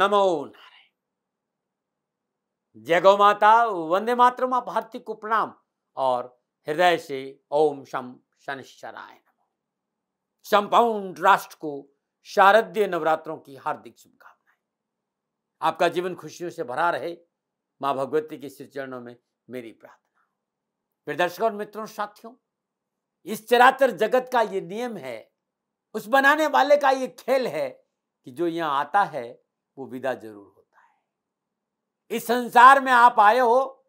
नमो नारायण। जय गौ माता, वंदे मातरम। आप हार्दिक को प्रणाम और हृदय से ओम शम शनिश्चराय नमः। संपूर्ण राष्ट्र को शारदीय नवरात्रों की हार्दिक शुभकामनाएं। आपका जीवन खुशियों से भरा रहे, मां भगवती के श्री चरणों में मेरी प्रार्थना। प्रिय दर्शकों और मित्रों, साथियों, इस चराचर जगत का ये नियम है, उस बनाने वाले का ये खेल है कि जो यहां आता है वो विदा जरूर होता है। इस संसार में आप आए हो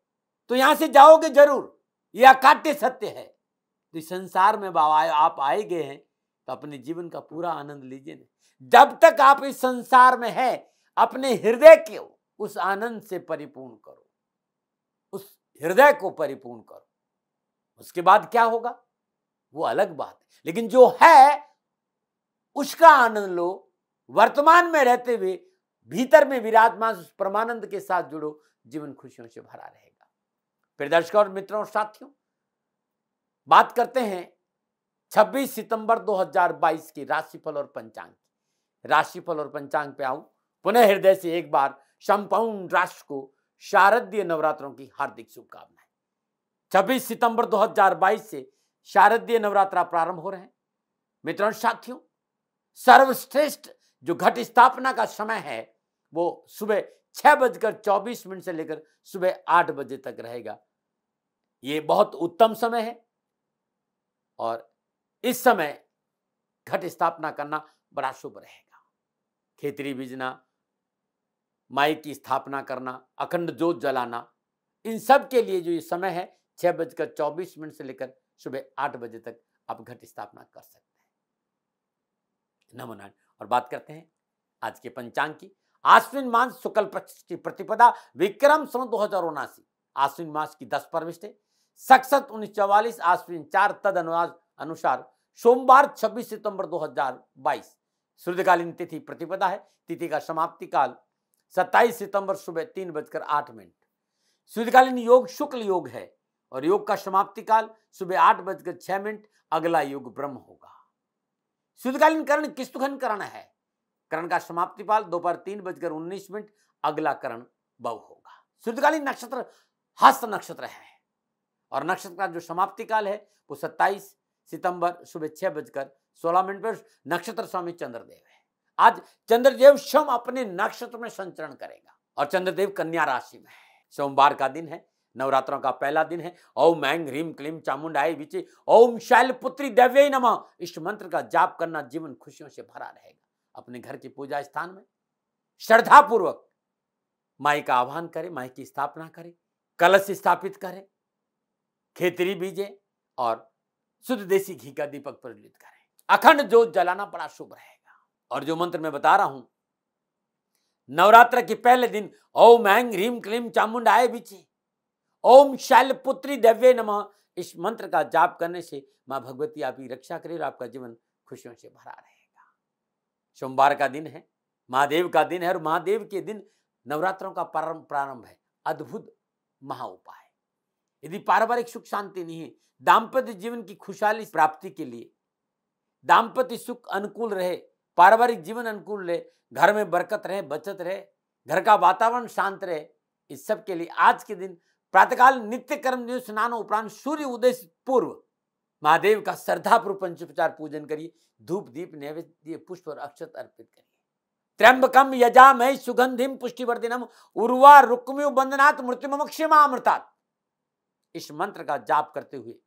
तो यहां से जाओगे जरूर, यह अकाट्य सत्य है। तो इस संसार में आप आए गए हैं तो अपने जीवन का पूरा आनंद लीजिए ना। जब तक आप इस संसार में हैं, अपने हृदय को उस आनंद से परिपूर्ण करो, उस हृदय को परिपूर्ण करो। उसके बाद क्या होगा वो अलग बात है, लेकिन जो है उसका आनंद लो। वर्तमान में रहते हुए भीतर में विराजमान उस परमानंद के साथ जुड़ो, जीवन खुशियों से भरा रहेगा। प्रिय दर्शकों और मित्रों और साथियों, बात करते हैं 26 सितंबर 2022 की राशिफल और पंचांग। राशिफल और पंचांग पे आऊं पुनः हृदय से एक बार संपूर्ण राष्ट्र को शारदीय नवरात्रों की हार्दिक शुभकामनाएं। 26 सितंबर 2022 से शारदीय नवरात्रा प्रारंभ हो रहे हैं। मित्रों और साथियों, सर्वश्रेष्ठ जो घट स्थापना का समय है वो सुबह 6:24 से लेकर सुबह 8 बजे तक रहेगा। ये बहुत उत्तम समय है और इस समय घट स्थापना करना बड़ा शुभ रहेगा। खेतरी बीजना, माई की स्थापना करना, अखंड ज्योत जलाना, इन सब के लिए जो ये समय है 6:24 से लेकर सुबह 8 बजे तक आप घट स्थापना कर सकते हैं। नमो नारायण। और बात करते हैं आज के पंचांग की। आश्विन मास शुक्ल पक्ष की प्रतिपदा विक्रम सन 2079, आश्विन मास की 10 परमिष्ठे, सक्सत 1944, आश्विन 4 तद अनुसार सोमवार 26 सितंबर 2022। सूर्यकालीन तिथि प्रतिपदा है। तिथि का समाप्ति काल 27 सितंबर सुबह 3:08। सूर्यकालीन योग शुक्ल योग है और योग का समाप्ति काल सुबह 8:06। अगला योग ब्रह्म होगा। सूर्यकालीन करण किस्तुखन करण है। करण का समाप्ति काल दोपहर 3:19। अगला करण बव होगा। सूर्यकालीन नक्षत्र हस्त नक्षत्र है और नक्षत्र का जो समाप्ति काल है वो 27 सितंबर सुबह 6:16 पर। नक्षत्र स्वामी चंद्रदेव है। आज चंद्रदेव स्वयं अपने नक्षत्र में संचरण करेगा और चंद्रदेव कन्या राशि में है। सोमवार का दिन है, नवरात्रों का पहला दिन है। ओम ऐं ह्रीं क्लीं चामुंडाय विचे ओम शैलपुत्री देव्यै नमः। इस मंत्र का जाप करना जीवन खुशियों से भरा रहेगा। अपने घर के पूजा स्थान में श्रद्धा पूर्वक माई का आह्वान करें, माई की स्थापना करें, कलश स्थापित करें, खेतरी बीजे और शुद्ध देसी घी का दीपक प्रज्वलित करें। अखंड ज्योत जलाना बड़ा शुभ रहेगा। और जो मंत्र मैं बता रहा हूं, नवरात्र के पहले दिन ओम ऐं ह्रीं क्लीं चामुंडाय विचे ओम शैलपुत्री देव्यै नमः, इस मंत्र का जाप करने से मां भगवती आपकी रक्षा करेगी और आपका जीवन खुशियों से भरा रहेगा। सोमवार का दिन है, महादेव का दिन है और महादेव के दिन नवरात्रों का प्रारंभ है। अद्भुत महा उपाय। यदि पारिवारिक सुख शांति नहीं है, दाम्पत्य जीवन की खुशहाली प्राप्ति के लिए, दाम्पत्य सुख अनुकूल रहे, पारिवारिक जीवन अनुकूल रहे, घर में बरकत रहे, बचत रहे, घर का वातावरण शांत रहे, इस सब के लिए आज के दिन प्रातःकाल नित्य कर्म स्नान उपरांत सूर्य उदय से पूर्व महादेव का श्रद्धापूर्वक पंचोपचार पूजन करिए। धूप दीप नैवेद्य पुष्प और अक्षत अर्पित करिए। त्र्यंबकम यजामहे सुगंधिम पुष्टिवर्धनम उर्वा रुक्मियो बंदनात् मृत्युमोक्षमामृतात्। इस मंत्र का जाप करते हुए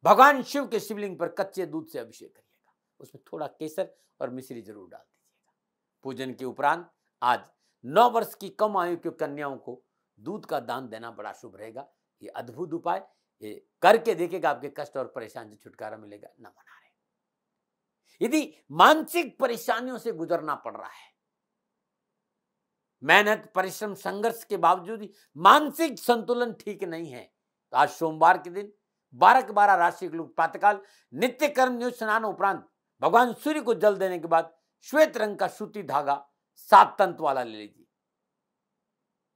भगवान शिव के शिवलिंग पर कच्चे दूध से अभिषेक करिएगा। उसमें थोड़ा केसर और मिश्री जरूर डाल दीजिएगा। पूजन के उपरांत आज 9 वर्ष की कम आयु की कन्याओं को दूध का दान देना बड़ा शुभ रहेगा। ये अद्भुत उपाय, ये करके देखेगा, आपके कष्ट और परेशानी से छुटकारा मिलेगा। नमो नारायण। यदि मानसिक परेशानियों से गुजरना पड़ रहा है, मेहनत परिश्रम संघर्ष के बावजूद ही मानसिक संतुलन ठीक नहीं है, तो आज सोमवार के दिन 12 के 12 राशि के लोग प्रातःकाल नित्य कर्म स्नान उपरांत भगवान सूर्य को जल देने के बाद श्वेत रंग का सूती धागा 7 तंतु वाला ले लीजिए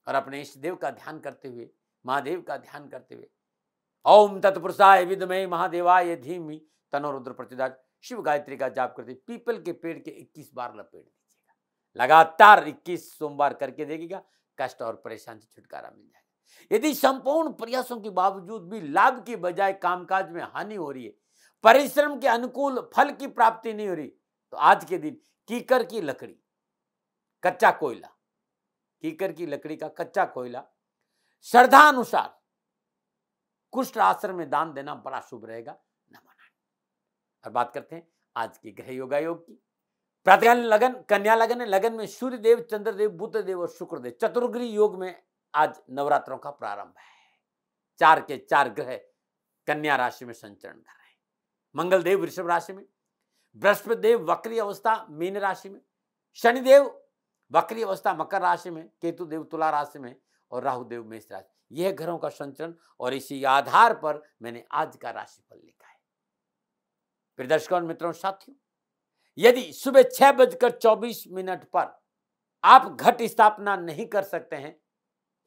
और अपने इष्ट देव का ध्यान करते हुए, महादेव का ध्यान करते हुए ओम तत्पुरुषाय विद्महे महादेवाय धीमहि तन्नो रुद्र प्रचोदयात् शिव गायत्री का जाप करते पीपल के पेड़ के 21 बार लपेट दीजिएगा। लगातार 21 सोमवार करके देखिएगा, कष्ट और परेशानी से छुटकारा मिल जाएगा। यदि संपूर्ण प्रयासों के बावजूद भी लाभ की बजाय कामकाज में हानि हो रही है, परिश्रम के अनुकूल फल की प्राप्ति नहीं हो रही, तो आज के दिन कीकर की लकड़ी, कच्चा कोयला, कीकर की लकड़ी का कच्चा कोयला श्रद्धा अनुसार कुष्ठ आश्रम में दान देना बड़ा शुभ रहेगा। नमन। और बात करते हैं आज की ग्रह योगा योग की। प्रातःकाल लगन, कन्या लगन है। लगन में सूर्य देव, चंद्रदेव, बुध देव और शुक्र देव। चतुर्ग्रह योग में आज नवरात्रों का प्रारंभ है। 4 के 4 ग्रह कन्या राशि में संचरण कर रहे हैं। मंगल देव वृषभ राशि में, बृहस्पति देव वक्री अवस्था मीन राशि में, शनिदेव वक्री अवस्था मकर राशि में, केतु देव तुला राशि में और राहु देव मेष राशि। यह ग्रहों का संचरण और इसी आधार पर मैंने आज का राशिफल लिखा है। प्रिय दर्शकों और मित्रों साथियों, यदि सुबह 6:24 पर आप घट स्थापना नहीं कर सकते हैं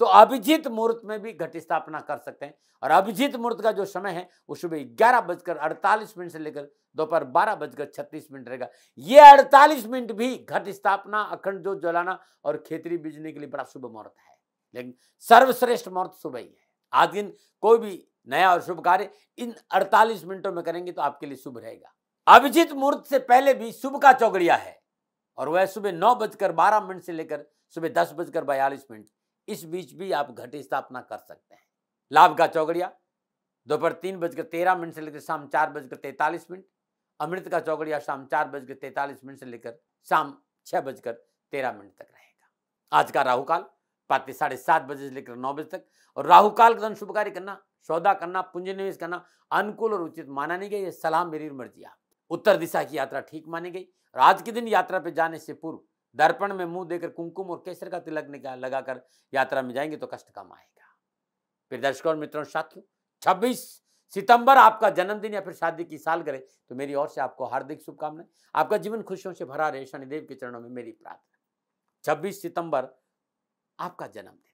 तो अभिजीत मुहूर्त में भी घट स्थापना कर सकते हैं। और अभिजीत मुहूर्त का जो समय है वो सुबह 11:48 से लेकर दोपहर 12:36 रहेगा। ये 48 मिनट भी घट स्थापना, अखंड ज्योत जलाना और खेतरी बीजने के लिए बड़ा शुभ मुहूर्त है, लेकिन सर्वश्रेष्ठ मुहूर्त सुबह ही है। आज दिन कोई भी नया और शुभ कार्य इन 48 मिनटों में करेंगे तो आपके लिए शुभ रहेगा। अभिजीत मुहूर्त से पहले भी शुभ का चौगड़िया है और वह सुबह 9:12 से लेकर सुबह 10:42। इस बीच भी आप घट स्थापना कर सकते हैं। लाभ का चौगड़िया दोपहर 3:13 से लेकर शाम 4:43। अमृत का चौगड़िया शाम 4:43 से लेकर शाम 6:13 तक रहेगा। आज का राहुकाल प्रातः 7:30 से लेकर 9 बजे तक। और राहुकाल के दौरान शुभ कार्य करना, सौदा करना, पूंजी निवेश करना अनुकूल और उचित माना नहीं गया। ये सलाह मेरी मर्जी है। उत्तर दिशा की यात्रा ठीक मानी गई। और आज के दिन यात्रा पे जाने से पूर्व दर्पण में मुंह देकर कुमकुम और केसर का तिलक लगाकर यात्रा में जाएंगे तो कष्ट कम आएगा। फिर दर्शकों और मित्रों साथियों, 26 सितंबर आपका जन्मदिन या फिर शादी की सालगिरह, तो मेरी ओर से आपको हार्दिक शुभकामनाएं। आपका जीवन खुशियों से भरा रहे, शनिदेव के चरणों में मेरी प्रार्थना। 26 सितंबर आपका जन्मदिन,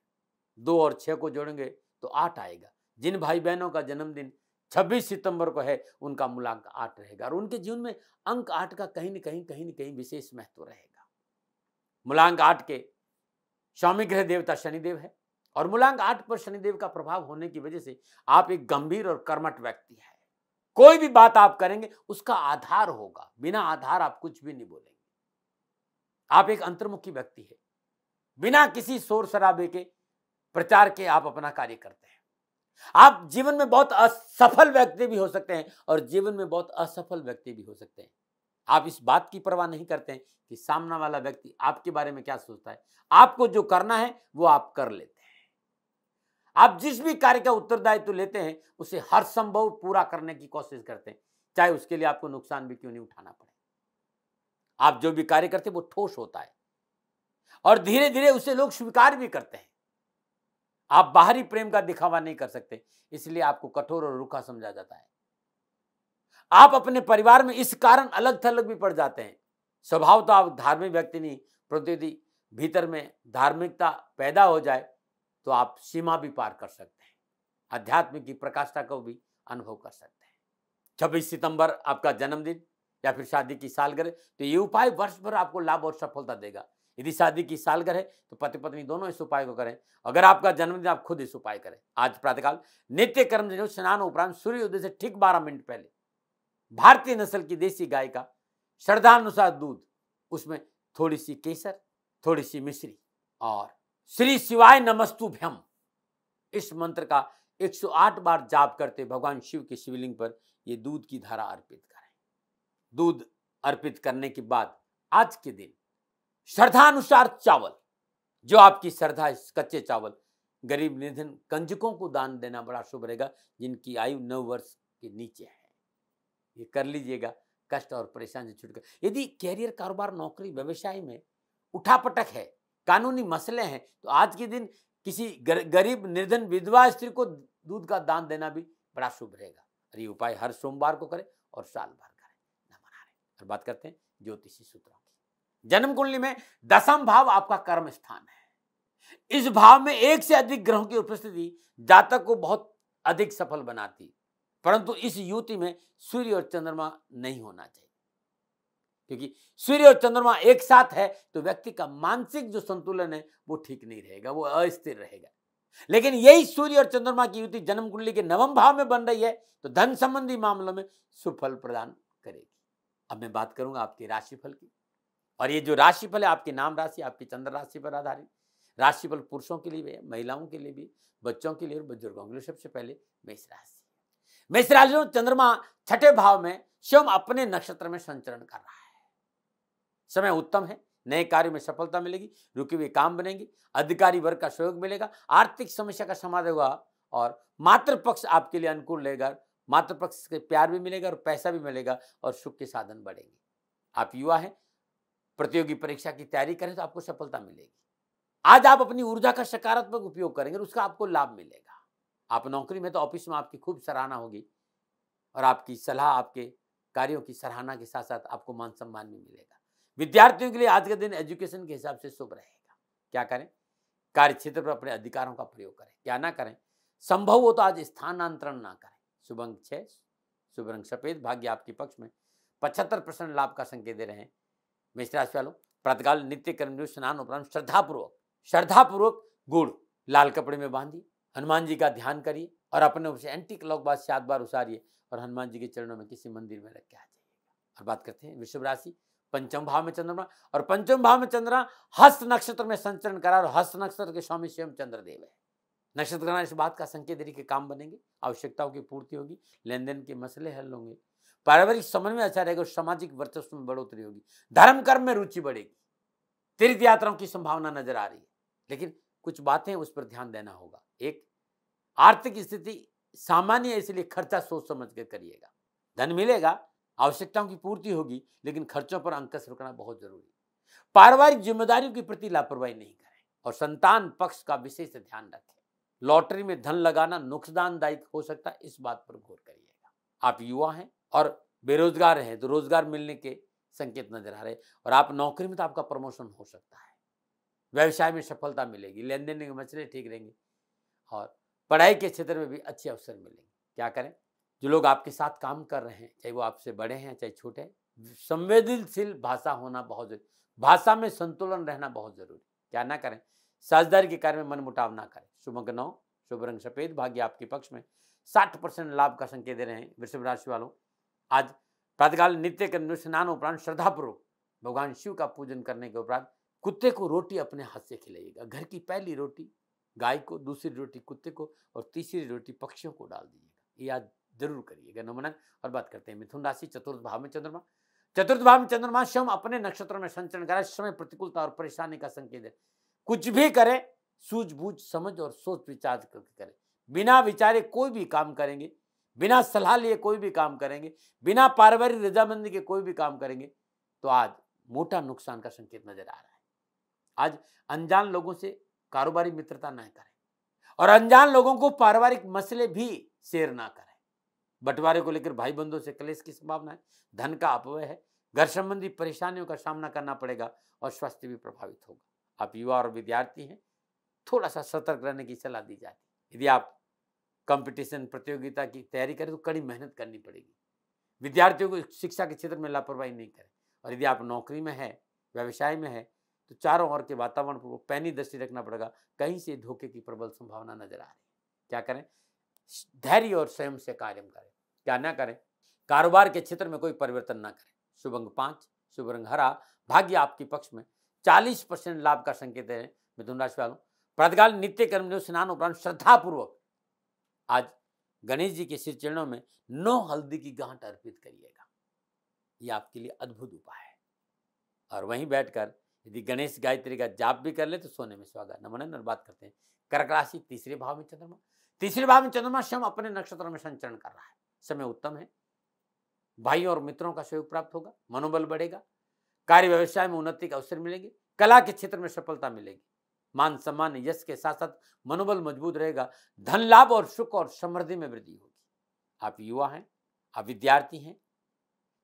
2 और 6 को जोड़ेंगे तो 8 आएगा। जिन भाई बहनों का जन्मदिन 26 सितंबर को है उनका मूलांक 8 रहेगा और उनके जीवन में अंक 8 का कहीं न कहीं विशेष महत्व रहेगा। मूलांक 8 के स्वामी ग्रह देवता शनिदेव है और मूलांक 8 पर शनिदेव का प्रभाव होने की वजह से आप एक गंभीर और कर्मठ व्यक्ति है। कोई भी बात आप करेंगे उसका आधार होगा, बिना आधार आप कुछ भी नहीं बोलेंगे। आप एक अंतर्मुखी व्यक्ति है, बिना किसी शोर शराबे के प्रचार के आप अपना कार्य करते हैं। आप जीवन में बहुत असफल व्यक्ति भी हो सकते हैं और जीवन में बहुत असफल व्यक्ति भी हो सकते हैं। आप इस बात की परवाह नहीं करते हैं कि सामने वाला व्यक्ति आपके बारे में क्या सोचता है। आपको जो करना है वो आप कर लेते हैं। आप जिस भी कार्य का उत्तरदायित्व लेते हैं उसे हर संभव पूरा करने की कोशिश करते हैं, चाहे उसके लिए आपको नुकसान भी क्यों नहीं उठाना पड़े। आप जो भी कार्य करते हैं वो ठोस होता है और धीरे धीरे उसे लोग स्वीकार भी करते हैं। आप बाहरी प्रेम का दिखावा नहीं कर सकते, इसलिए आपको कठोर और रूखा समझा जाता है। आप अपने परिवार में इस कारण अलग थलग भी पड़ जाते हैं। स्वभाव तो आप धार्मिक व्यक्ति नहीं, प्रतिनिधि भीतर में धार्मिकता पैदा हो जाए तो आप सीमा भी पार कर सकते हैं, अध्यात्म की प्रकाष्ठा को भी अनुभव कर सकते हैं। 26 सितंबर आपका जन्मदिन या फिर शादी की सालगिरह, तो ये उपाय वर्ष भर आपको लाभ और सफलता देगा। यदि शादी की सालगिरह है तो पति पत्नी दोनों इस उपाय को करें। अगर आपका जन्मदिन, आप खुद इस उपाय करें। आज प्रातःकाल नित्य कर्म स्नान उपरांत सूर्योदय से ठीक 12 मिनट पहले भारतीय नस्ल की देसी गाय का श्रद्धानुसार दूध, उसमें थोड़ी सी केसर, थोड़ी सी मिश्री और श्री शिवाय नमस्तुभ्यम इस मंत्र का 108 बार जाप करते भगवान शिव के शिवलिंग पर यह दूध की धारा अर्पित करें। दूध अर्पित करने के बाद आज के दिन श्रद्धानुसार चावल, जो आपकी श्रद्धा, कच्चे चावल गरीब निर्धन कंजकों को दान देना बड़ा शुभ रहेगा, जिनकी आयु 9 वर्ष के नीचे है। ये कर लीजिएगा, कष्ट और परेशानी से छुटकारा। यदि कैरियर, कारोबार, नौकरी, व्यवसाय में उठापटक है, कानूनी मसले हैं, तो आज के दिन किसी गरीब निर्धन विधवा स्त्री को दूध का दान देना भी बड़ा शुभ रहेगा। और ये उपाय हर सोमवार को करें और साल भर करें। नमन। और बात करते हैं ज्योतिषी सूत्रों की। जन्म कुंडली में 10वां भाव आपका कर्म स्थान है। इस भाव में एक से अधिक ग्रहों की उपस्थिति जातक को बहुत अधिक सफल बनाती, परंतु इस युति में सूर्य और चंद्रमा नहीं होना चाहिए, क्योंकि सूर्य और चंद्रमा एक साथ है तो व्यक्ति का मानसिक जो संतुलन है वो ठीक नहीं रहेगा, वो अस्थिर रहेगा। लेकिन यही सूर्य और चंद्रमा की युति जन्म कुंडली के नवम भाव में बन रही है तो धन संबंधी मामलों में सुफल प्रदान करेगी। अब मैं बात करूंगा आपके राशिफल की, और ये जो राशिफल है आपकी नाम राशि, आपकी चंद्र राशि पर आधारित राशिफल पुरुषों के लिए भी है, महिलाओं के लिए भी, बच्चों के लिए और बुजुर्गों के लिए। सबसे पहले मेष राशि। मेष राशि में चंद्रमा छठे भाव में स्वयं अपने नक्षत्र में संचरण कर रहा है। समय उत्तम है, नए कार्य में सफलता मिलेगी, रुके हुए काम बनेंगे, अधिकारी वर्ग का सहयोग मिलेगा, आर्थिक समस्या का समाधान होगा और मातृ पक्ष आपके लिए अनुकूल रहेगा। मातृ पक्ष से प्यार भी मिलेगा और पैसा भी मिलेगा और सुख के साधन बढ़ेंगे। आप युवा हैं, प्रतियोगी परीक्षा की तैयारी करें तो आपको सफलता मिलेगी। आज आप अपनी ऊर्जा का सकारात्मक उपयोग करेंगे और उसका आपको लाभ मिलेगा। आप नौकरी में तो ऑफिस में आपकी खूब सराहना होगी और आपकी सलाह, आपके कार्यों की सराहना के साथ साथ आपको मान सम्मान भी मिलेगा। विद्यार्थियों के लिए आज के दिन एजुकेशन के हिसाब से शुभ रहेगा। क्या करें? कार्य क्षेत्र पर अपने अधिकारों का प्रयोग करें। क्या ना करें? संभव हो तो आज स्थानांतरण ना करें। शुभ अंक 6, शुभ रंग सफेद, भाग्य आपके पक्ष में। 75% लाभ का संकेत दे रहे हैं। मेष राशि वालों, प्रातःकाल नित्य कर्म स्नान उपरांत श्रद्धापूर्वक गुड़ लाल कपड़े में बांधिए, हनुमान जी का ध्यान करिए और अपने उसे एंटी क्लॉकवाइज 7 बार उसारिए और हनुमान जी के चरणों में किसी मंदिर में रख के आ जाइएगा। और बात करते हैं वृषभ राशि। पंचम भाव में चंद्रमा और पंचम भाव में चंद्रमा हस्त नक्षत्र में संचरण करा और हस्त नक्षत्र के स्वामी स्वयं चंद्रदेव है। नक्षत्र ग्रहण इस बात का संकेत दे के काम बनेंगे, आवश्यकताओं की पूर्ति होगी, लेन देन के मसले हल होंगे, पारिवारिक संबंध में अच्छा रहेगा और सामाजिक वर्चस्व में बढ़ोतरी होगी, धर्म कर्म में रुचि बढ़ेगी, तीर्थ यात्राओं की संभावना नजर आ रही है। लेकिन कुछ बातें उस पर ध्यान देना होगा। एक, आर्थिक स्थिति सामान्य है, इसलिए खर्चा सोच समझ कर करिएगा। धन मिलेगा, आवश्यकताओं की पूर्ति होगी, लेकिन खर्चों पर अंकुश रखना बहुत जरूरी है। पारिवारिक जिम्मेदारियों के प्रति लापरवाही नहीं करें और संतान पक्ष का विशेष ध्यान रखें। लॉटरी में धन लगाना नुकसानदायक हो सकता है, इस बात पर गौर करिएगा। आप युवा हैं और बेरोजगार हैं तो रोजगार मिलने के संकेत नजर आ रहे हैं और आप नौकरी में तो आपका प्रमोशन हो सकता है, व्यवसाय में सफलता मिलेगी, लेन देन के मसले ठीक रहेंगे और पढ़ाई के क्षेत्र में भी अच्छे अवसर मिलेंगे। क्या करें? जो लोग आपके साथ काम कर रहे हैं, चाहे वो आपसे बड़े हैं चाहे छोटे हैं, संवेदनशील भाषा होना बहुत जरूरी, भाषा में संतुलन रहना बहुत जरूरी। क्या ना करें? साझेदारी के कार्य में मनमुटाव ना करें। शुभ अंक 9, शुभ रंग सफेद, भाग्य आपके पक्ष में। 60% लाभ का संकेत दे रहे हैं वृषभ राशि वालों। आज प्रातःकाल नित्य कर्म स्नान उपरांत श्रद्धापूर्वक भगवान शिव का पूजन करने के उपरांत कुत्ते को रोटी अपने हाथ से खिलाइएगा। घर की पहली रोटी गाय को, दूसरी रोटी कुत्ते को और तीसरी रोटी पक्षियों को डाल दीजिएगा। ये आज जरूर करिएगा। नमन। और बात करते हैं मिथुन राशि। चतुर्थ भाव में चंद्रमा, चतुर्थ भाव में चंद्रमा स्वयं अपने नक्षत्र में संचरण करा, इस समय प्रतिकूलता और परेशानी का संकेत है। कुछ भी करे सूझबूझ समझ और सोच विचार करके करें। बिना विचारे कोई भी काम करेंगे, बिना सलाह लिए कोई भी काम करेंगे, बिना पारिवारिक रजामंदी के कोई भी काम करेंगे तो आज मोटा नुकसान का संकेत नजर आ रहा है। आज अनजान लोगों से कारोबारी मित्रता न करें और अनजान लोगों को पारिवारिक मसले भी शेयर ना करें। बंटवारे को लेकर भाई बंधुओं से क्लेश की संभावना है। धन का अपव्यय है, घर संबंधी परेशानियों का सामना करना पड़ेगा और स्वास्थ्य भी प्रभावित होगा। आप युवा और विद्यार्थी हैं, थोड़ा सा सतर्क रहने की सलाह दी जाती है। यदि आप कंपटीशन प्रतियोगिता की तैयारी करें तो कड़ी मेहनत करनी पड़ेगी। विद्यार्थियों को शिक्षा के क्षेत्र में लापरवाही नहीं करें और यदि आप नौकरी में है, व्यवसाय में है तो चारों ओर के वातावरण पर पैनी दृष्टि रखना पड़ेगा। कहीं से धोखे की प्रबल संभावना नजर आ रही है। क्या करें? धैर्य और संयम से कार्य करें। क्या ना करें? कारोबार के क्षेत्र में कोई परिवर्तन ना करें। शुभ अंक 5, शुभ रंग हरा, भाग्य आपके पक्ष में। 40% लाभ का संकेत है मिथुन राशि वालों। प्रातःकाल नित्य कर्म स्नान उपरांत श्रद्धापूर्वक आज गणेश जी के श्री चरणों में 9 हल्दी की गांठ अर्पित करिएगा। यह आपके लिए अद्भुत उपाय है। और वहीं बैठकर यदि गणेश गायत्री का जाप भी कर ले तो सोने में सुहागा। नमन। और बात करते हैं कर्क राशि। तीसरे भाव में चंद्रमा, तीसरे भाव में चंद्रमा स्वयं अपने नक्षत्र में संचरण कर रहा है। समय उत्तम है, भाई और मित्रों का सहयोग प्राप्त होगा, मनोबल बढ़ेगा, कार्य व्यवसाय में उन्नति के अवसर मिलेंगे, कला के क्षेत्र में सफलता मिलेगी, मान सम्मान यश के साथ साथ मनोबल मजबूत रहेगा, धन लाभ और सुख और समृद्धि में वृद्धि होगी। आप युवा हैं, आप विद्यार्थी हैं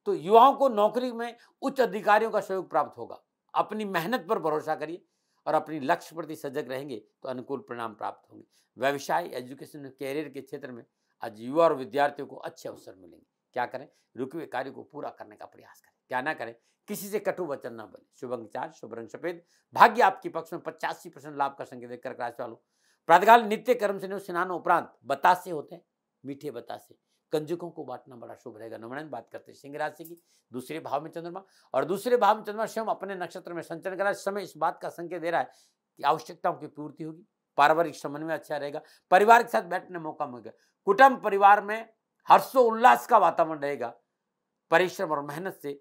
तो युवाओं को नौकरी में उच्च अधिकारियों का सहयोग प्राप्त होगा। अपनी मेहनत पर भरोसा करिए और अपनी लक्ष्य प्रति सजग रहेंगे तो अनुकूल परिणाम प्राप्त होंगे। व्यवसाय, एजुकेशन, कैरियर के क्षेत्र में आज युवा और विद्यार्थियों को अच्छे अवसर मिलेंगे। क्या करें? रुके हुए कार्य को पूरा करने का प्रयास करें। क्या ना करें, किसी से कटु वचन न बोले। शुभ अंक 4, शुभ रंग सफेद, भाग्य आपके पक्ष में 85% लाभ का संकेत है। कर्क राशि वालों, प्रातःकाल नित्य कर्म से स्नान उपरांत बतासे होते हैं, मीठे बतासे कंजकों को बांटना बड़ा शुभ रहेगा। नमन बात करते हैं सिंह राशि की, दूसरे भाव में चंद्रमा, और दूसरे भाव में चंद्रमा स्वयं अपने नक्षत्र में संचरण कर रहा है। इस समय इस बात का संकेत दे रहा है कि आवश्यकताओं की पूर्ति होगी, पारिवारिक समन्वय अच्छा रहेगा, परिवार के साथ बैठने मौका मिलेगा, कुटुंब परिवार में हर्षोल्लास का वातावरण रहेगा, परिश्रम और मेहनत से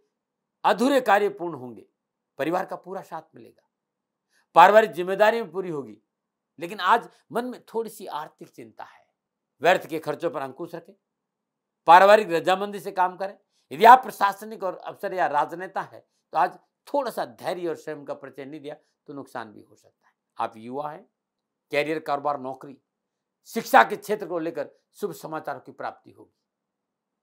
अधूरे कार्य पूर्ण होंगे, परिवार का पूरा साथ मिलेगा, पारिवारिक जिम्मेदारी भी पूरी होगी। लेकिन आज मन में थोड़ी सी आर्थिक चिंता है, व्यर्थ के खर्चों पर अंकुश रखें, पारिवारिक रजामंदी से काम करें। यदि आप प्रशासनिक और अफसर या राजनेता है तो आज थोड़ा सा धैर्य और स्वयं का परिचय नहीं दिया तो नुकसान भी हो सकता है। आप युवा हैं, कैरियर, कारोबार, नौकरी, शिक्षा के क्षेत्र को लेकर शुभ समाचारों की प्राप्ति होगी,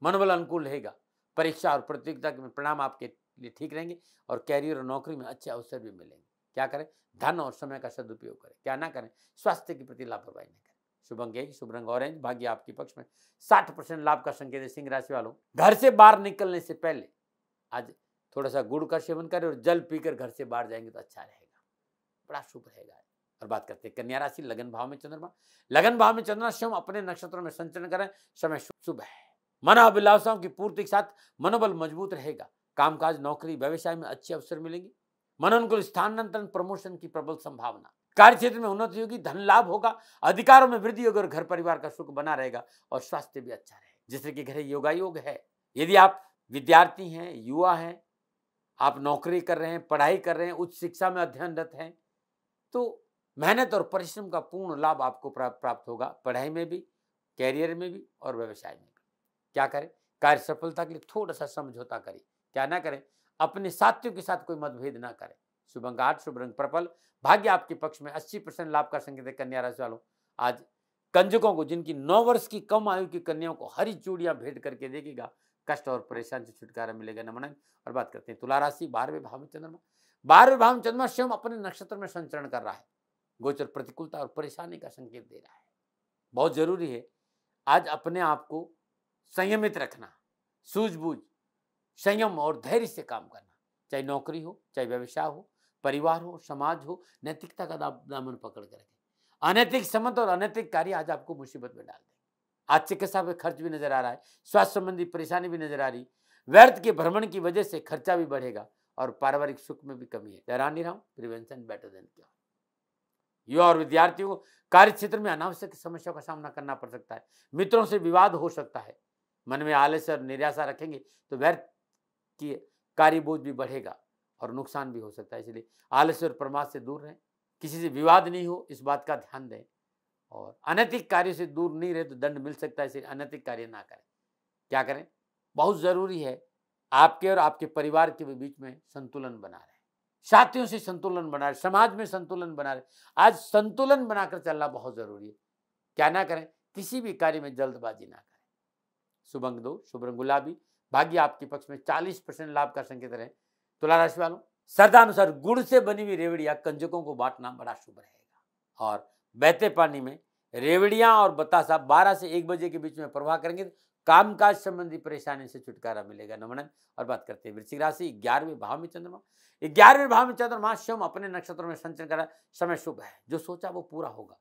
मनोबल अनुकूल रहेगा, परीक्षा और प्रतियोगिता के परिणाम आपके लिए ठीक रहेंगे और कैरियर और नौकरी में अच्छे अवसर भी मिलेंगे। क्या करें, धन और समय का सदुपयोग करें। क्या ना करें, स्वास्थ्य के प्रति लापरवाही नहीं करें। शुभ अंक 1, शुभ रंग ऑरेंज, भाग्य आपके पक्ष में 60% लाभ का संकेत है। सिंह राशि वालों, घर से बाहर निकलने से पहले आज थोड़ा सा गुड़ का सेवन करें और जल पीकर घर से बाहर जाएंगे तो अच्छा रहेगा, बड़ा शुभ रहेगा। और बात करते हैं कन्या राशि, लगन भाव में चंद्रमा, लगन भाव में चंद्रमा स्वयं अपने नक्षत्रों में संचरण करें, समय शुभ है, मन अभिलाषाओं की पूर्ति के साथ मनोबल मजबूत रहेगा, कामकाज, नौकरी, व्यवसाय में अच्छे अवसर मिलेंगे, मनोनुकूल स्थानांतरण, प्रमोशन की प्रबल संभावना, कार्य क्षेत्र में उन्नति होगी, धन लाभ होगा, अधिकारों में वृद्धि होगी और घर परिवार का सुख बना रहेगा और स्वास्थ्य भी अच्छा रहेगा। जिससे कि घर योगायोग है। यदि आप विद्यार्थी हैं, युवा हैं, आप नौकरी कर रहे हैं, पढ़ाई कर रहे हैं, उच्च शिक्षा में अध्ययनरत हैं, तो मेहनत और परिश्रम का पूर्ण लाभ आपको प्राप्त होगा, पढ़ाई में भी, कैरियर में भी और व्यवसाय में भी। क्या करें, कार्य सफलता के लिए थोड़ा सा समझौता करें। क्या ना करें, अपने साथियों के साथ कोई मतभेद ना करें। शुभ अंक 8, शुभ रंग पर्पल, भाग्य आपके पक्ष में 80% लाभ का संकेत है। कन्या राशि वालों, आज कंजकों को, जिनकी 9 वर्ष की कम आयु की कन्याओं को हरी चूड़ियां भेंट करके देखेगा, कष्ट और परेशानी से छुटकारा मिलेगा। नमन। और बात करते हैं तुला राशि, 12वें भाव में चंद्रमा, 12वें भाव में चंद्रमा स्वयं अपने नक्षत्र में संचरण कर रहा है, गोचर प्रतिकूलता और परेशानी का संकेत दे रहा है। बहुत जरूरी है आज अपने आप को संयमित रखना, सूझबूझ, संयम और धैर्य से काम करना, चाहे नौकरी हो, चाहे व्यवसाय हो, परिवार हो, समाज हो, नैतिकता का दामन पकड़ कर रखें। अनैतिक संबंध और अनैतिक कार्य आज आपको मुसीबत में डाल देंगे। आज चिकित्सा पे खर्च भी नजर आ रहा है, स्वास्थ्य संबंधी परेशानी भी नजर आ रही, व्यर्थ के भ्रमण की वजह से खर्चा भी बढ़ेगा और पारिवारिक सुख में भी कमी है। हैरान नहीं रहा, प्रिवेंशन बेटर देन क्योर। युवा और विद्यार्थियों को कार्य क्षेत्र में अनावश्यक समस्याओं का सामना करना पड़ सकता है, मित्रों से विवाद हो सकता है, मन में आलस्य और निराशा रखेंगे तो व्यर्थ की कार्य बोझ भी बढ़ेगा और नुकसान भी हो सकता है। इसलिए आलस्य और प्रमाद से दूर रहें, किसी से विवाद नहीं हो इस बात का ध्यान दें और अनैतिक कार्य से दूर नहीं रहे तो दंड मिल सकता है, इसलिए अनैतिक कार्य ना करें। क्या करें, बहुत जरूरी है आपके और आपके परिवार के बीच में संतुलन बना रहे, साथियों से संतुलन बना रहे, समाज में संतुलन बना रहे। आज संतुलन बनाकर चलना बहुत जरूरी है। क्या ना करें, किसी भी कार्य में जल्दबाजी ना करें। शुभ अंक 2, शुभ रंग गुलाबी, भाग्य आपके पक्ष में 40% लाभ का संकेत रहे। तुला राशि वालों, श्रद्धानुसार गुड़ से बनी हुई रेवड़ियां कंजकों को बांटना बड़ा शुभ रहेगा और बहते पानी में रेवड़ियां और बतासा 12 से 1 बजे के बीच में प्रवाह करेंगे तो कामकाज संबंधी परेशानी से छुटकारा मिलेगा। नमन। और बात करते हैं वृश्चिक राशि, 11वें भाव में चंद्रमा, 11वें भाव में चंद्रमा स्वयं अपने नक्षत्र में संचरण करा, समय शुभ है, जो सोचा वो पूरा होगा,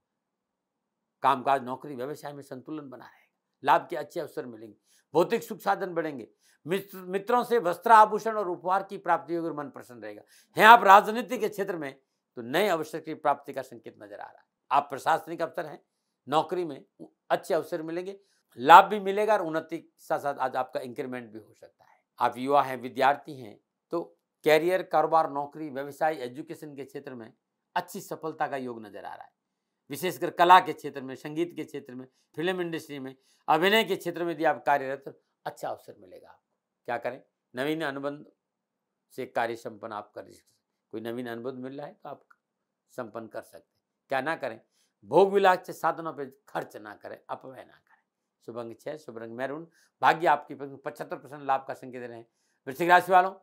कामकाज, नौकरी, व्यवसाय में संतुलन बना रहेगा, लाभ के अच्छे अवसर मिलेंगे, भौतिक सुख साधन बढ़ेंगे, मित्रों से वस्त्र, आभूषण और उपहार की प्राप्ति होगी और मन प्रसन्न रहेगा। हैं आप राजनीति के क्षेत्र में तो नए अवसर की प्राप्ति का संकेत नजर आ रहा है। आप प्रशासनिक अफसर हैं, नौकरी में अच्छे अवसर मिलेंगे, लाभ भी मिलेगा और उन्नति के साथ साथ आज आपका इंक्रीमेंट भी हो सकता है। आप युवा हैं, विद्यार्थी हैं तो कैरियर, कारोबार, नौकरी, व्यवसाय, एजुकेशन के क्षेत्र में अच्छी सफलता का योग नजर आ रहा है। विशेषकर कला के क्षेत्र में, संगीत के क्षेत्र में, फिल्म इंडस्ट्री में, अभिनय के क्षेत्र में यदि आप कार्यरत तो अच्छा अवसर मिलेगा आपको। क्या करें, नवीन अनुबंध से कार्य संपन्न आप कर सकते, कोई नवीन अनुबंध मिल रहा है तो आप संपन्न कर सकते हैं। क्या ना करें, भोग विलास से साधनों पर खर्च ना करें, अपव्यय ना करें। शुभ अंक 6, शुभ रंग मैरून, भाग्य आपकी 75% लाभ का संकेत रहे। वृश्चिक राशि वालों,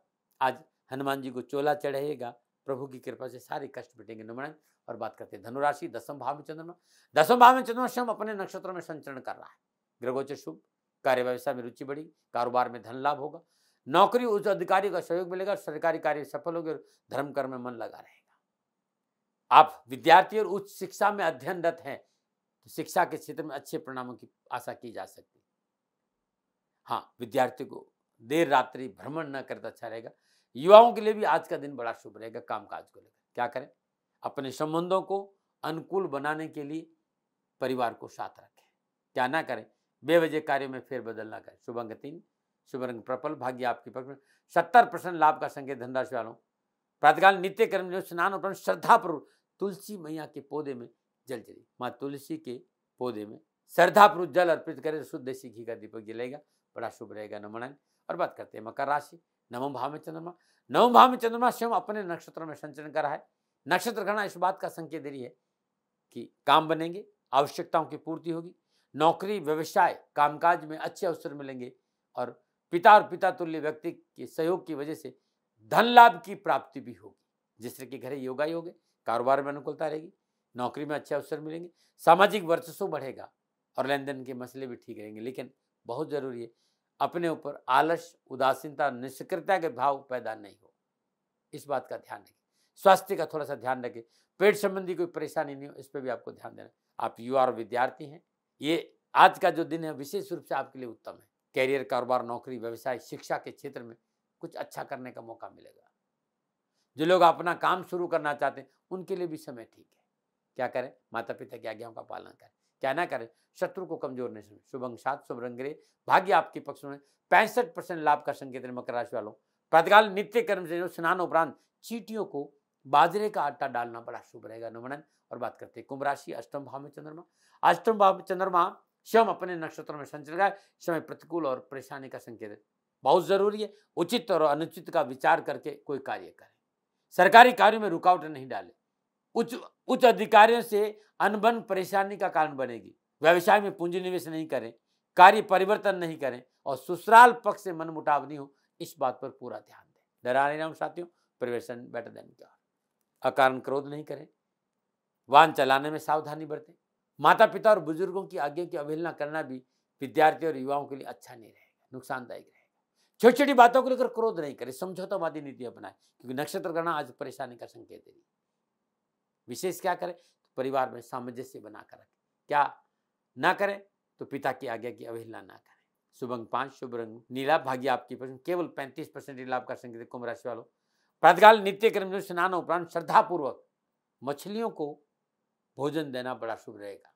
आज हनुमान जी को चोला चढ़ाइएगा, प्रभु की कृपा से सारे कष्ट मिटेंगे। नमन। और बात करते हैं धनुराशि, 10वें भाव में चंद्रमा, 10वें भाव में चंद्रमा स्वयं अपने नक्षत्रों में संचरण कर रहा है, ग्रहोचर शुभ, कार्य व्यवसाय में रुचि बढ़ी, कारोबार में धन लाभ होगा, नौकरी उच्च अधिकारी का सहयोग मिलेगा, सरकारी कार्य सफल होंगे और धर्म कर्म में मन लगा रहेगा। आप विद्यार्थी और उच्च शिक्षा में अध्ययनरत हैं तो शिक्षा के क्षेत्र में अच्छे परिणामों की आशा की जा सकती है। हाँ, विद्यार्थी को देर रात्रि भ्रमण न करे तो अच्छा रहेगा। युवाओं के लिए भी आज का दिन बड़ा शुभ रहेगा। कामकाज को लेकर क्या करें, अपने संबंधों को अनुकूल बनाने के लिए परिवार को साथ रखें। क्या ना करें, बेवजह कार्यों में फेरबदल ना करें। शुभ अंक 3, शुभ रंग पर्पल, भाग्य आपके पक्ष में। 70% लाभ का संकेत धनराशि वालों। प्रातःकाल नित्य कर्म जो स्नान उपरांत श्रद्धापूर्वक तुलसी मैया के पौधे में जल चढ़ी, माँ तुलसी के पौधे में श्रद्धापूर्वक जल अर्पित करें, शुद्ध देसी घी का दीपक जलेगा, बड़ा शुभ रहेगा। नमन। और बात करते हैं मकर राशि। नवम भाव में चंद्रमा। नवम भाव में चंद्रमा स्वयं अपने नक्षत्र में संचरण कर रहा है। नक्षत्र गणना इस बात का संकेत दे रही है कि काम बनेंगे, आवश्यकताओं की पूर्ति होगी, नौकरी व्यवसाय कामकाज में अच्छे अवसर मिलेंगे और पिता और पिता तुल्य व्यक्ति के सहयोग की वजह से धन लाभ की प्राप्ति भी होगी। जिससे कि घरे योगा योग है, कारोबार में अनुकूलता रहेगी, नौकरी में अच्छे अवसर मिलेंगे, सामाजिक वर्चस्व बढ़ेगा और लेन देन के मसले भी ठीक रहेंगे। लेकिन बहुत जरूरी है अपने ऊपर आलस, उदासीनता, निष्क्रियता के भाव पैदा नहीं हो, इस बात का ध्यान रखें। स्वास्थ्य का थोड़ा सा ध्यान रखें, पेट संबंधी कोई परेशानी नहीं हो, इस पर भी आपको ध्यान देना। आप युवा और विद्यार्थी हैं, ये आज का जो दिन है विशेष रूप से आपके लिए उत्तम है। कैरियर, कारोबार, नौकरी, व्यवसाय, शिक्षा के क्षेत्र में कुछ अच्छा करने का मौका मिलेगा। जो लोग अपना काम शुरू करना चाहते हैं उनके लिए भी समय ठीक है। क्या करें, माता पिता की आज्ञाओं का पालन करें। क्या ना करें, शत्रु को कमजोर नहीं समझें। शुभ अंक 7, शुभ रंग ग्रे, भाग्य आपके पक्ष में। 65% लाभ का संकेत है मकर राशि वालों। प्रातःकाल नित्य कर्म से स्नान उपरांत चींटियों को बाजरे का आटा डालना बड़ा शुभ रहेगा। नमन। और बात करते हैं कुंभ राशि। अष्टम भाव में चंद्रमा। अष्टम भाव में चंद्रमा स्वयं अपने नक्षत्र में संचरण है, समय प्रतिकूल और परेशानी का संकेत है। बहुत जरूरी है उचित और अनुचित का विचार करके कोई कार्य करें। सरकारी कार्यों में रुकावट नहीं डाले। उच्च अधिकारियों से अनबन परेशानी का कारण बनेगी। व्यवसाय में पूंजी निवेश नहीं करें, कार्य परिवर्तन नहीं करें और ससुराल पक्ष से मनमुटाव नहीं हो, इस बात पर पूरा ध्यान दें। डरा नहीं रहा हूं साथियों, प्रिवेशन बेटर देन क्योर। अकारण क्रोध नहीं करें, वाहन चलाने में सावधानी बरतें। माता पिता और बुजुर्गों की आज्ञा की अवहेलना करना भी विद्यार्थी और युवाओं के लिए अच्छा नहीं रहेगा, नुकसानदायक रहेगा। छोटी छोटी बातों को लेकर क्रोध नहीं करें, समझौतावादी नीति अपनाएं, क्योंकि नक्षत्र गणना आज परेशानी का संकेत दे रही है। विशेष क्या करें, तो परिवार में सामंजस्य बनाकर रखें। क्या ना करें, तो पिता की आज्ञा की अवहेलना ना करें। शुभ अंक 5, शुभ रंग नीला, भाग्य आपकी पसंद। केवल 35% लाभ का संकेत कुंभ राशि वालों। प्रातःकाल नित्य कर्म में स्नान उपरांत श्रद्धापूर्वक मछलियों को भोजन देना बड़ा शुभ रहेगा।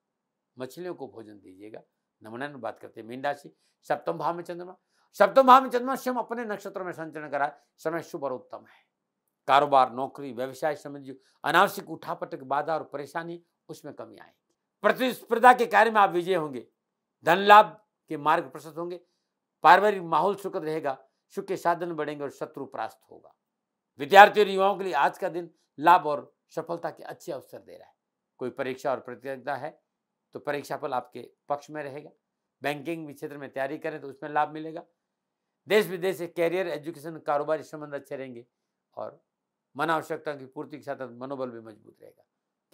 मछलियों को भोजन दीजिएगा। नमन। बात करते हैं मीन राशि। सप्तम भाव में चंद्रमा। सप्तम भाव में चंद्रमा स्वयं अपने नक्षत्र में संचरण करा, समय शुभ और उत्तम है। कारोबार, नौकरी, व्यवसाय संबंधी अनावश्यक उठापटक, बाधा और परेशानी, उसमें कमी आएगी। प्रतिस्पर्धा के कार्य में आप विजय होंगे, धन लाभ के मार्ग प्रशस्त होंगे, पारिवारिक माहौल सुखद रहेगा, सुख के साधन बढ़ेंगे और शत्रु परास्त होगा। विद्यार्थी और युवाओं के लिए आज का दिन लाभ और सफलता के अच्छे अवसर दे रहा है। कोई परीक्षा और प्रतियोगिता है तो परीक्षा फल आपके पक्ष में रहेगा। बैंकिंग क्षेत्र में तैयारी करें तो उसमें लाभ मिलेगा। देश विदेश से कैरियर, एजुकेशन, कारोबारी संबंध अच्छे रहेंगे और मन आवश्यकता की पूर्ति के साथ मनोबल भी मजबूत रहेगा।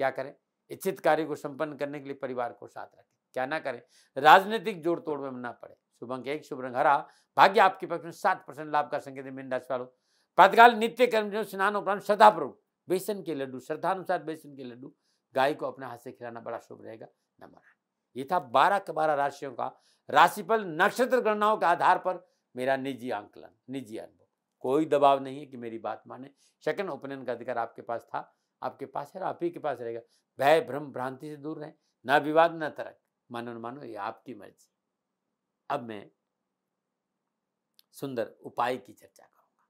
क्या करें, इच्छित कार्य को संपन्न करने के लिए परिवार को साथ रखें। क्या ना करें, राजनीतिक जोड़ तोड़ में ना पड़े। शुभ अंक 1, शुभ रंग हरा, भाग्य आपके पक्ष में। 60% लाभ का संकेत है मीन राशि वालों। प्रातःकाल नित्य कर्म स्नान उपरांत श्रद्धापूर्वक बेसन के लड्डू, श्रद्धानुसार बेसन के लड्डू गाय को अपने हाथ से खिलाना बड़ा शुभ रहेगा। नंबर। ये था 12 के 12 राशियों का राशिफल नक्षत्र गणनाओं के आधार पर मेरा निजी आंकलन, निजी अनुभव। कोई दबाव नहीं है कि मेरी बात माने। सेकंड ओपिनियन का अधिकार आपके पास था, आपके पास है, आप ही के पास रहेगा। भय भ्रम भ्रांति से दूर रहें, ना विवाद ना तर्क, मानो न मानो ये आपकी मर्जी। अब मैं सुंदर उपाय की चर्चा करूंगा।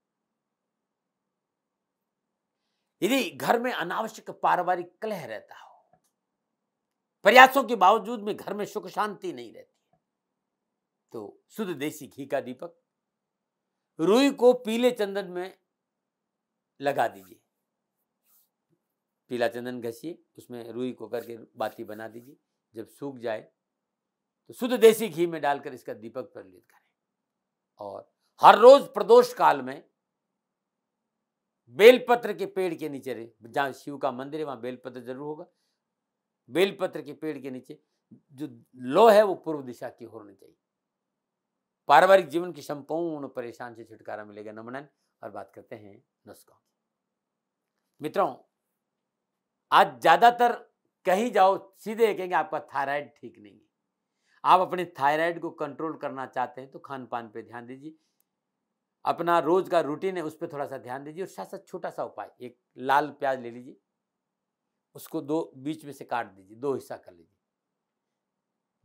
यदि घर में अनावश्यक पारिवारिक कलह रहता हो, प्रयासों के बावजूद में घर में सुख शांति नहीं रहती है, तो शुद्ध देसी घी का दीपक रुई को पीले चंदन में लगा दीजिए। पीला चंदन घसिए, उसमें रुई को करके बाती बना दीजिए। जब सूख जाए तो शुद्ध देसी घी में डालकर इसका दीपक प्रज्वलित करें। और हर रोज प्रदोष काल में बेलपत्र के पेड़ के नीचे रहे, जहां शिव का मंदिर है वहां बेलपत्र जरूर होगा। बेलपत्र के पेड़ के नीचे जो लो है वो पूर्व दिशा की होनी चाहिए। पारिवारिक जीवन की संपूर्ण परेशान से छुटकारा मिलेगा। नमन। और बात करते हैं नुस्खों की। मित्रों, आज ज्यादातर कहीं जाओ सीधे कहेंगे आपका थायराइड ठीक नहीं है। आप अपने थायराइड को कंट्रोल करना चाहते हैं तो खान पान पे ध्यान दीजिए, अपना रोज का रूटीन है उस पर थोड़ा सा ध्यान दीजिए। और साथ साथ छोटा सा उपाय, एक लाल प्याज ले लीजिए, उसको दो बीच में से काट दीजिए, दो हिस्सा कर लीजिए।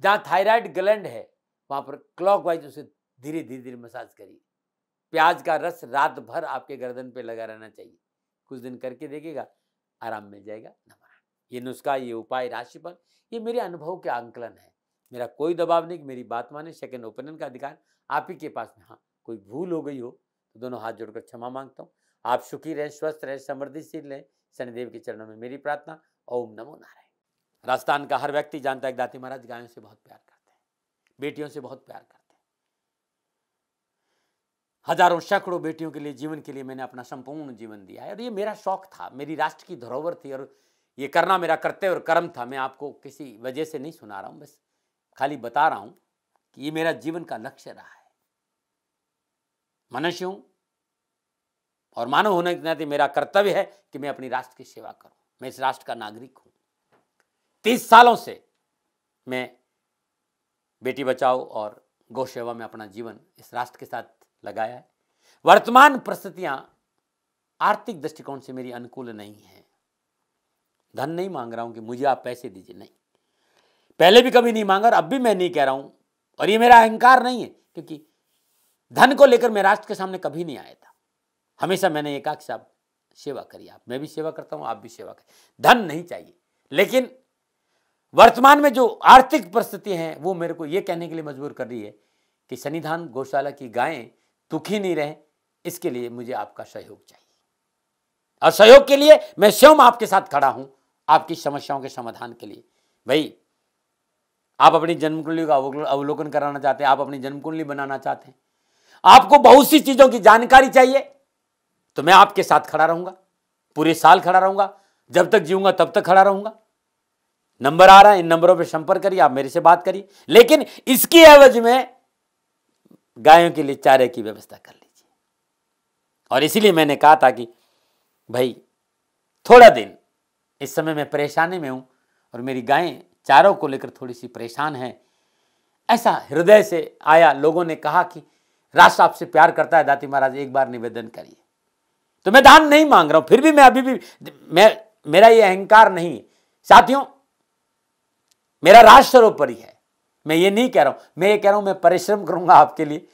जहां थायराइड ग्लैंड है वहां पर क्लॉकवाइज उसे धीरे धीरे धीरे मसाज करिए। प्याज का रस रात भर आपके गर्दन पे लगा रहना चाहिए। कुछ दिन करके देखिएगा, आराम मिल जाएगा। ये नुस्खा, ये उपाय, राशिफल, ये मेरे अनुभव के आंकलन है। मेरा कोई दबाव नहीं कि मेरी बात माने, सेकंड ओपिनियन का अधिकार आप ही के पास में। हाँ, कोई भूल हो गई हो तो दोनों हाथ जोड़कर क्षमा मांगता हूँ। आप सुखी रहें, स्वस्थ रहें, समृद्धिशील रहें, शनिदेव के चरणों में मेरी प्रार्थना। ओम नमो नारायण। राजस्थान का हर व्यक्ति जानता है कि दाती महाराज गायों से बहुत प्यार करते हैं, बेटियों से बहुत प्यार करते हैं। हजारों सैकड़ों बेटियों के लिए, जीवन के लिए मैंने अपना संपूर्ण जीवन दिया है। और ये मेरा शौक था, मेरी राष्ट्र की धरोहर थी, और ये करना मेरा कर्तव्य और कर्म था। मैं आपको किसी वजह से नहीं सुना रहा हूं, बस खाली बता रहा हूं कि ये मेरा जीवन का लक्ष्य रहा है। मनुष्य हूं और मानव होने के नाते मेरा कर्तव्य है कि मैं अपनी राष्ट्र की सेवा करूं। मैं इस राष्ट्र का नागरिक हूं। 30 सालों से मैं बेटी बचाओ और गौ सेवा में अपना जीवन इस राष्ट्र के साथ लगाया है। वर्तमान परिस्थितियां आर्थिक दृष्टिकोण से मेरी अनुकूल नहीं है। धन नहीं मांग रहा हूं कि मुझे आप पैसे दीजिए, नहीं, पहले भी कभी नहीं मांगा और अब भी मैं नहीं कह रहा हूं। और ये मेरा अहंकार नहीं है, क्योंकि धन को लेकर मैं राष्ट्र के सामने कभी नहीं आया था। हमेशा मैंने ये कहा कि साहब सेवा करिए, आप, मैं भी सेवा करता हूं, आप भी सेवा करिए। धन नहीं चाहिए, लेकिन वर्तमान में जो आर्थिक परिस्थिति हैं वो मेरे को ये कहने के लिए मजबूर कर रही है कि सन्निधान गौशाला की गायें दुखी नहीं रहे, इसके लिए मुझे आपका सहयोग चाहिए। और सहयोग के लिए मैं स्वयं आपके साथ खड़ा हूं, आपकी समस्याओं के समाधान के लिए। भाई, आप अपनी जन्म कुंडली का अवलोकन कराना चाहते हैं, आप अपनी जन्म कुंडली बनाना चाहते हैं, आपको बहुत सी चीजों की जानकारी चाहिए, तो मैं आपके साथ खड़ा रहूंगा, पूरे साल खड़ा रहूंगा, जब तक जीऊंगा तब तक खड़ा रहूंगा। नंबर आ रहा है, इन नंबरों पे संपर्क करिए, आप मेरे से बात करिए, लेकिन इसकी एवज में गायों के लिए चारे की व्यवस्था कर लीजिए। और इसीलिए मैंने कहा था कि भाई थोड़ा दिन, इस समय मैं परेशानी में हूं और मेरी गायें चारों को लेकर थोड़ी सी परेशान हैं। ऐसा हृदय से आया, लोगों ने कहा कि राष्ट्र आपसे प्यार करता है दाती महाराज, एक बार निवेदन करिए। तो मैं दान नहीं मांग रहा हूं, फिर भी मैं अभी भी, मेरा ये अहंकार नहीं है साथियों, मेरा राष्ट्र सर्वोपरि है। मैं ये नहीं कह रहा हूं, मैं ये कह रहा हूं मैं परिश्रम करूंगा आपके लिए,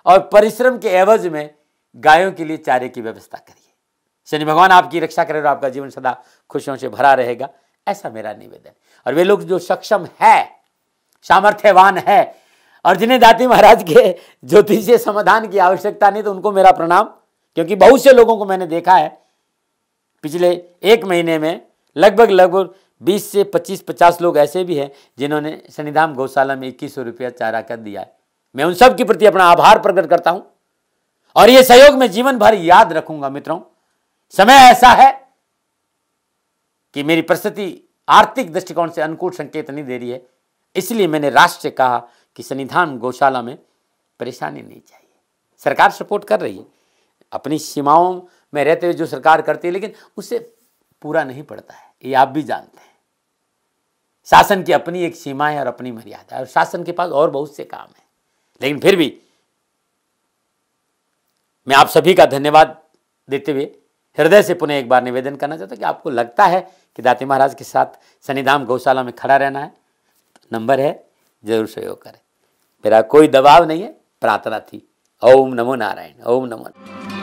और परिश्रम के एवज में गायों के लिए चारे की व्यवस्था करिए। शनि भगवान आपकी रक्षा करे और आपका जीवन सदा खुशियों से भरा रहेगा, ऐसा मेरा निवेदन। और वे लोग जो सक्षम है, सामर्थ्यवान है, और जिन्हें दाती महाराज के ज्योतिषीय समाधान की आवश्यकता नहीं, तो उनको मेरा प्रणाम। क्योंकि बहुत से लोगों को मैंने देखा है पिछले 1 महीने में, लगभग 20 से 25-50 लोग ऐसे भी हैं जिन्होंने शनिधाम गौशाला में 2100 रुपया चारा कर दिया है। मैं उन सब के प्रति अपना आभार प्रकट करता हूं, और ये सहयोग मैं जीवन भर याद रखूंगा। मित्रों, समय ऐसा है कि मेरी परिस्थिति आर्थिक दृष्टिकोण से अनुकूल संकेत नहीं दे रही है, इसलिए मैंने राष्ट्र से कहा कि सन्निधान गौशाला में परेशानी नहीं चाहिए। सरकार सपोर्ट कर रही है, अपनी सीमाओं में रहते हुए जो सरकार करती है, लेकिन उससे पूरा नहीं पड़ता है, ये आप भी जानते हैं। शासन की अपनी एक सीमा है और अपनी मर्यादा है, और शासन के पास और बहुत से काम है। लेकिन फिर भी मैं आप सभी का धन्यवाद देते हुए हृदय से पुनः एक बार निवेदन करना चाहता हूं कि आपको लगता है कि दाती महाराज के साथ सन्निधाम गौशाला में खड़ा रहना है, तो नंबर है, जरूर सहयोग करें। मेरा कोई दबाव नहीं है, प्रार्थना थी। ओम नमो नारायण। ओम नमो।